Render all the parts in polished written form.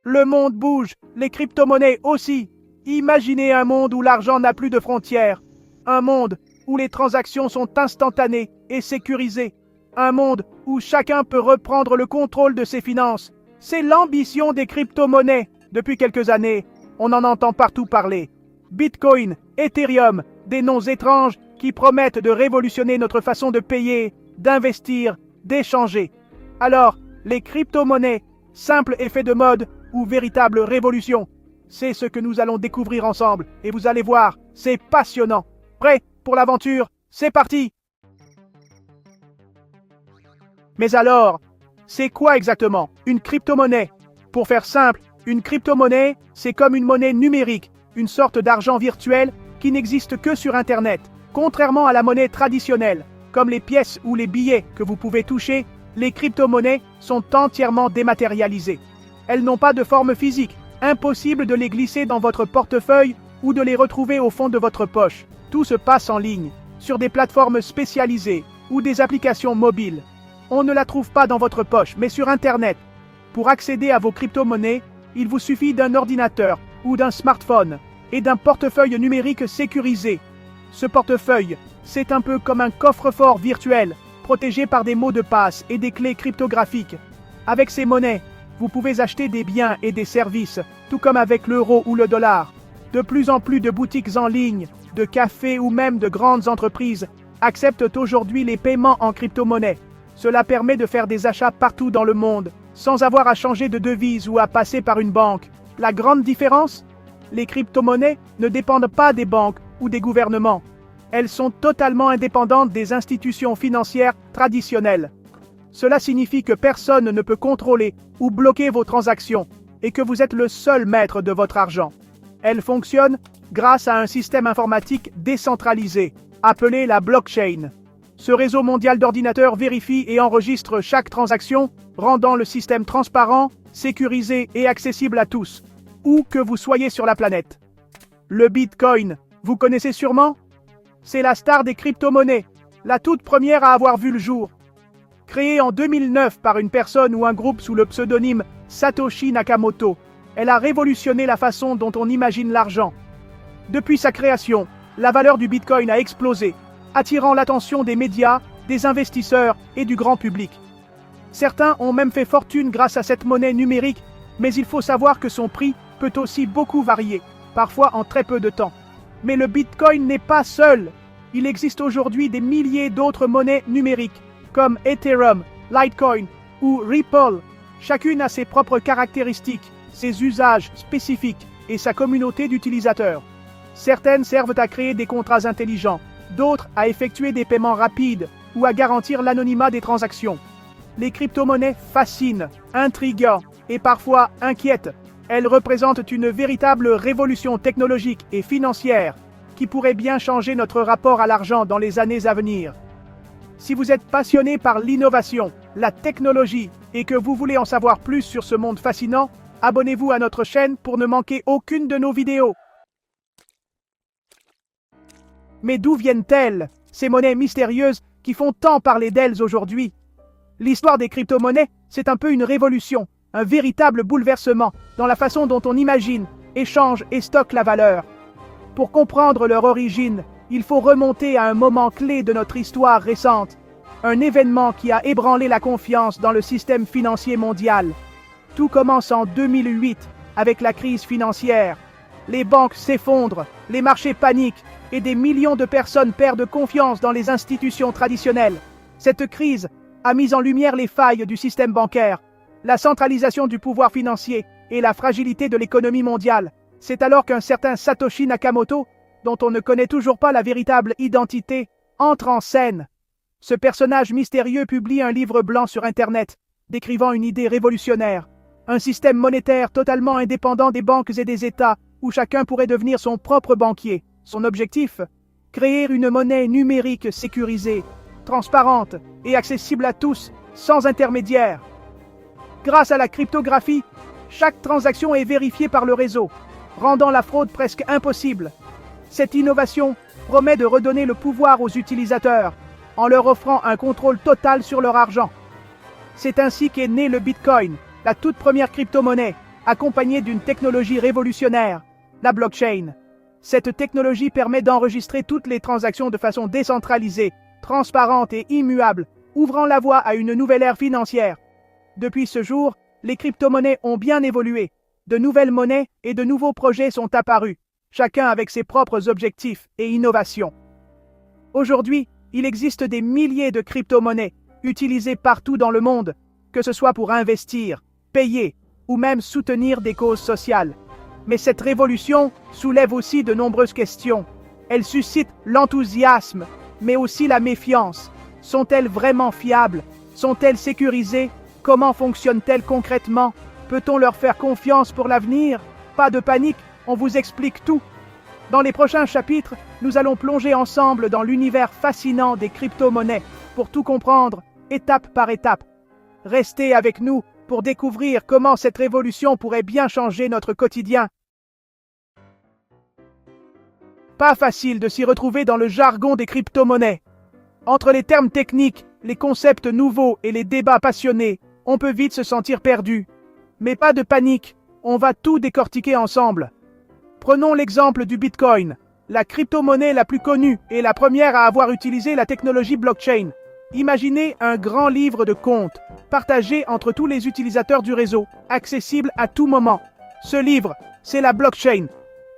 Le monde bouge, les crypto-monnaies aussi. Imaginez un monde où l'argent n'a plus de frontières. Un monde où les transactions sont instantanées et sécurisées. Un monde où chacun peut reprendre le contrôle de ses finances. C'est l'ambition des crypto-monnaies. Depuis quelques années, on en entend partout parler. Bitcoin, Ethereum, des noms étranges qui promettent de révolutionner notre façon de payer, d'investir, d'échanger. Alors, les crypto-monnaies, simple effet de mode ou véritable révolution? C'est ce que nous allons découvrir ensemble et vous allez voir, c'est passionnant. Prêt pour l'aventure? C'est parti! Mais alors, c'est quoi exactement une crypto-monnaie? Pour faire simple, une crypto-monnaie, c'est comme une monnaie numérique, une sorte d'argent virtuel qui n'existe que sur Internet. Contrairement à la monnaie traditionnelle, comme les pièces ou les billets que vous pouvez toucher, les crypto-monnaies sont entièrement dématérialisées. Elles n'ont pas de forme physique, impossible de les glisser dans votre portefeuille ou de les retrouver au fond de votre poche. Tout se passe en ligne, sur des plateformes spécialisées ou des applications mobiles. On ne la trouve pas dans votre poche, mais sur Internet. Pour accéder à vos crypto-monnaies, il vous suffit d'un ordinateur ou d'un smartphone et d'un portefeuille numérique sécurisé. Ce portefeuille, c'est un peu comme un coffre-fort virtuel, protégé par des mots de passe et des clés cryptographiques. Avec ces monnaies, vous pouvez acheter des biens et des services, tout comme avec l'euro ou le dollar. De plus en plus de boutiques en ligne, de cafés ou même de grandes entreprises acceptent aujourd'hui les paiements en crypto-monnaie. Cela permet de faire des achats partout dans le monde, sans avoir à changer de devise ou à passer par une banque. La grande différence? Les crypto-monnaies ne dépendent pas des banques ou des gouvernements. Elles sont totalement indépendantes des institutions financières traditionnelles. Cela signifie que personne ne peut contrôler ou bloquer vos transactions et que vous êtes le seul maître de votre argent. Elles fonctionnent grâce à un système informatique décentralisé, appelé la blockchain. Ce réseau mondial d'ordinateurs vérifie et enregistre chaque transaction, rendant le système transparent, sécurisé et accessible à tous, où que vous soyez sur la planète. Le Bitcoin, vous connaissez sûrement? C'est la star des crypto-monnaies, la toute première à avoir vu le jour. Créée en 2009 par une personne ou un groupe sous le pseudonyme Satoshi Nakamoto, elle a révolutionné la façon dont on imagine l'argent. Depuis sa création, la valeur du Bitcoin a explosé, attirant l'attention des médias, des investisseurs et du grand public. Certains ont même fait fortune grâce à cette monnaie numérique, mais il faut savoir que son prix peut aussi beaucoup varier, parfois en très peu de temps. Mais le Bitcoin n'est pas seul. Il existe aujourd'hui des milliers d'autres monnaies numériques, comme Ethereum, Litecoin ou Ripple. Chacune a ses propres caractéristiques, ses usages spécifiques et sa communauté d'utilisateurs. Certaines servent à créer des contrats intelligents, d'autres à effectuer des paiements rapides ou à garantir l'anonymat des transactions. Les crypto-monnaies fascinent, intriguent et parfois inquiètent. Elles représentent une véritable révolution technologique et financière qui pourrait bien changer notre rapport à l'argent dans les années à venir. Si vous êtes passionné par l'innovation, la technologie et que vous voulez en savoir plus sur ce monde fascinant, abonnez-vous à notre chaîne pour ne manquer aucune de nos vidéos. Mais d'où viennent-elles, ces monnaies mystérieuses qui font tant parler d'elles aujourd'hui? L'histoire des crypto-monnaies, c'est un peu une révolution, un véritable bouleversement dans la façon dont on imagine, échange et stocke la valeur. Pour comprendre leur origine, il faut remonter à un moment clé de notre histoire récente, un événement qui a ébranlé la confiance dans le système financier mondial. Tout commence en 2008 avec la crise financière. Les banques s'effondrent, les marchés paniquent et des millions de personnes perdent confiance dans les institutions traditionnelles. Cette crise a mis en lumière les failles du système bancaire, la centralisation du pouvoir financier et la fragilité de l'économie mondiale. C'est alors qu'un certain Satoshi Nakamoto, dont on ne connaît toujours pas la véritable identité, entre en scène. Ce personnage mystérieux publie un livre blanc sur Internet, décrivant une idée révolutionnaire, un système monétaire totalement indépendant des banques et des États, où chacun pourrait devenir son propre banquier. Son objectif? Créer une monnaie numérique sécurisée, transparente et accessible à tous, sans intermédiaire. Grâce à la cryptographie, chaque transaction est vérifiée par le réseau, rendant la fraude presque impossible. Cette innovation promet de redonner le pouvoir aux utilisateurs, en leur offrant un contrôle total sur leur argent. C'est ainsi qu'est né le Bitcoin, la toute première crypto-monnaie, accompagnée d'une technologie révolutionnaire, la blockchain. Cette technologie permet d'enregistrer toutes les transactions de façon décentralisée, transparente et immuable, ouvrant la voie à une nouvelle ère financière. Depuis ce jour, les crypto-monnaies ont bien évolué. De nouvelles monnaies et de nouveaux projets sont apparus, chacun avec ses propres objectifs et innovations. Aujourd'hui, il existe des milliers de crypto-monnaies utilisées partout dans le monde, que ce soit pour investir, payer ou même soutenir des causes sociales. Mais cette révolution soulève aussi de nombreuses questions. Elle suscite l'enthousiasme, mais aussi la méfiance. Sont-elles vraiment fiables? Sont-elles sécurisées? Comment fonctionnent-elles concrètement? Peut-on leur faire confiance pour l'avenir? Pas de panique, on vous explique tout. Dans les prochains chapitres, nous allons plonger ensemble dans l'univers fascinant des crypto-monnaies pour tout comprendre, étape par étape. Restez avec nous pour découvrir comment cette révolution pourrait bien changer notre quotidien. Pas facile de s'y retrouver dans le jargon des crypto-monnaies. Entre les termes techniques, les concepts nouveaux et les débats passionnés, on peut vite se sentir perdu. Mais pas de panique, on va tout décortiquer ensemble. Prenons l'exemple du Bitcoin, la crypto-monnaie la plus connue et la première à avoir utilisé la technologie blockchain. Imaginez un grand livre de comptes, partagé entre tous les utilisateurs du réseau, accessible à tout moment. Ce livre, c'est la blockchain.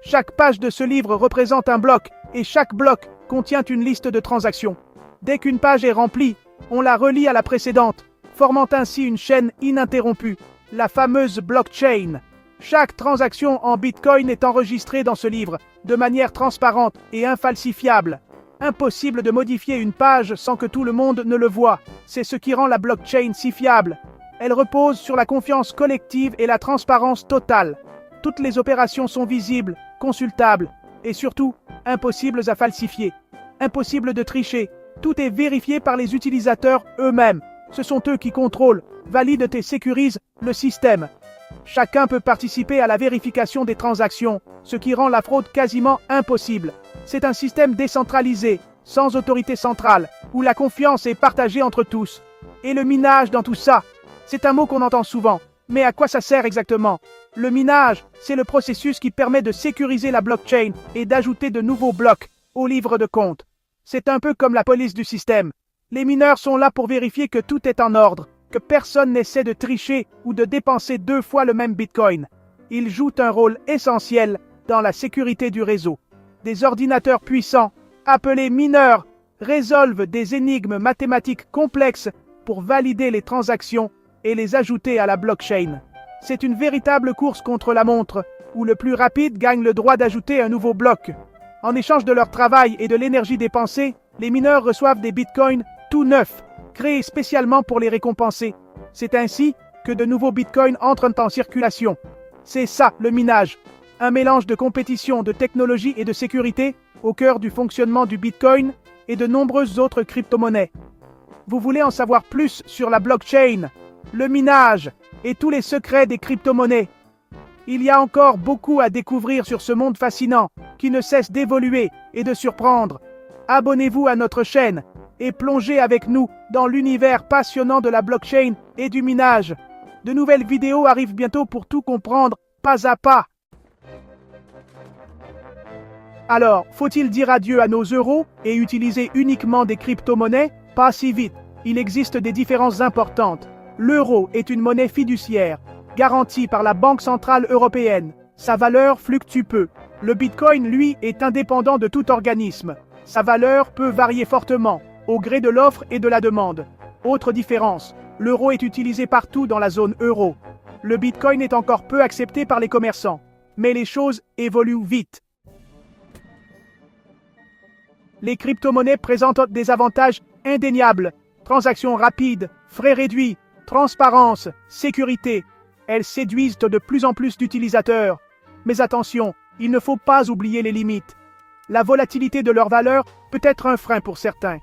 Chaque page de ce livre représente un bloc, et chaque bloc contient une liste de transactions. Dès qu'une page est remplie, on la relie à la précédente, formant ainsi une chaîne ininterrompue, la fameuse blockchain. Chaque transaction en Bitcoin est enregistrée dans ce livre, de manière transparente et infalsifiable. Impossible de modifier une page sans que tout le monde ne le voie. C'est ce qui rend la blockchain si fiable. Elle repose sur la confiance collective et la transparence totale. Toutes les opérations sont visibles, consultables, et surtout, impossibles à falsifier. Impossible de tricher. Tout est vérifié par les utilisateurs eux-mêmes. Ce sont eux qui contrôlent, valident et sécurisent le système. Chacun peut participer à la vérification des transactions, ce qui rend la fraude quasiment impossible. C'est un système décentralisé, sans autorité centrale, où la confiance est partagée entre tous. Et le minage dans tout ça, c'est un mot qu'on entend souvent. Mais à quoi ça sert exactement? Le minage, c'est le processus qui permet de sécuriser la blockchain et d'ajouter de nouveaux blocs au livre de compte. C'est un peu comme la police du système. Les mineurs sont là pour vérifier que tout est en ordre, que personne n'essaie de tricher ou de dépenser 2 fois le même Bitcoin. Ils jouent un rôle essentiel dans la sécurité du réseau. Des ordinateurs puissants, appelés mineurs, résolvent des énigmes mathématiques complexes pour valider les transactions et les ajouter à la blockchain. C'est une véritable course contre la montre, où le plus rapide gagne le droit d'ajouter un nouveau bloc. En échange de leur travail et de l'énergie dépensée, les mineurs reçoivent des bitcoins tout neufs, créés spécialement pour les récompenser. C'est ainsi que de nouveaux bitcoins entrent en circulation. C'est ça, le minage. Un mélange de compétition, de technologie et de sécurité au cœur du fonctionnement du bitcoin et de nombreuses autres crypto-monnaies. Vous voulez en savoir plus sur la blockchain, le minage et tous les secrets des crypto-monnaies? Il y a encore beaucoup à découvrir sur ce monde fascinant qui ne cesse d'évoluer et de surprendre. Abonnez-vous à notre chaîne et plongez avec nous dans l'univers passionnant de la blockchain et du minage. De nouvelles vidéos arrivent bientôt pour tout comprendre, pas à pas. Alors, faut-il dire adieu à nos euros et utiliser uniquement des crypto-monnaies? Pas si vite. Il existe des différences importantes. L'euro est une monnaie fiduciaire, garantie par la Banque centrale européenne. Sa valeur fluctue peu. Le Bitcoin, lui, est indépendant de tout organisme. Sa valeur peut varier fortement, au gré de l'offre et de la demande. Autre différence, l'euro est utilisé partout dans la zone euro. Le Bitcoin est encore peu accepté par les commerçants. Mais les choses évoluent vite. Les crypto-monnaies présentent des avantages indéniables. Transactions rapides, frais réduits, transparence, sécurité. Elles séduisent de plus en plus d'utilisateurs. Mais attention, il ne faut pas oublier les limites. La volatilité de leur valeur peut être un frein pour certains.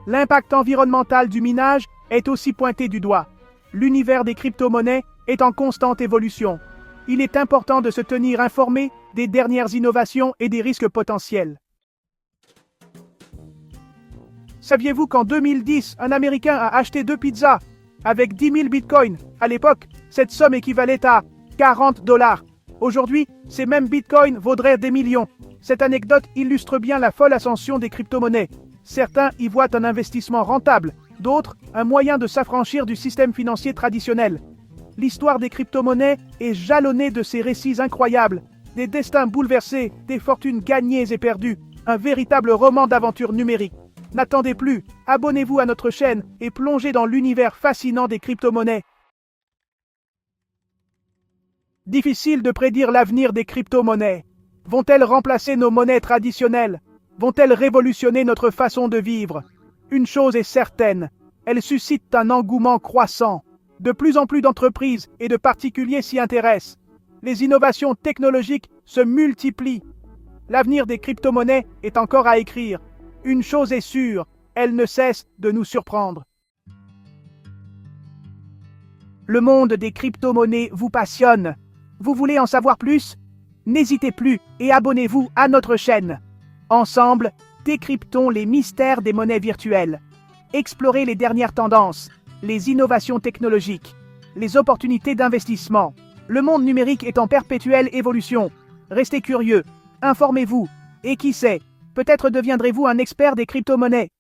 L'impact environnemental du minage est aussi pointé du doigt. L'univers des crypto-monnaies est en constante évolution. Il est important de se tenir informé des dernières innovations et des risques potentiels. Saviez-vous qu'en 2010, un Américain a acheté 2 pizzas avec 10 000 bitcoins? À l'époque, cette somme équivalait à $40. Aujourd'hui, ces mêmes bitcoins vaudraient des millions. Cette anecdote illustre bien la folle ascension des crypto-monnaies. Certains y voient un investissement rentable, d'autres un moyen de s'affranchir du système financier traditionnel. L'histoire des crypto-monnaies est jalonnée de ces récits incroyables, des destins bouleversés, des fortunes gagnées et perdues, un véritable roman d'aventure numérique. N'attendez plus, abonnez-vous à notre chaîne et plongez dans l'univers fascinant des crypto-monnaies. Difficile de prédire l'avenir des crypto-monnaies. Vont-elles remplacer nos monnaies traditionnelles? Vont-elles révolutionner notre façon de vivre? Une chose est certaine, elles suscitent un engouement croissant. De plus en plus d'entreprises et de particuliers s'y intéressent. Les innovations technologiques se multiplient. L'avenir des crypto-monnaies est encore à écrire. Une chose est sûre, elles ne cessent de nous surprendre. Le monde des crypto-monnaies vous passionne. Vous voulez en savoir plus? N'hésitez plus et abonnez-vous à notre chaîne. Ensemble, décryptons les mystères des monnaies virtuelles. Explorez les dernières tendances, les innovations technologiques, les opportunités d'investissement. Le monde numérique est en perpétuelle évolution. Restez curieux, informez-vous, et qui sait, peut-être deviendrez-vous un expert des crypto-monnaies.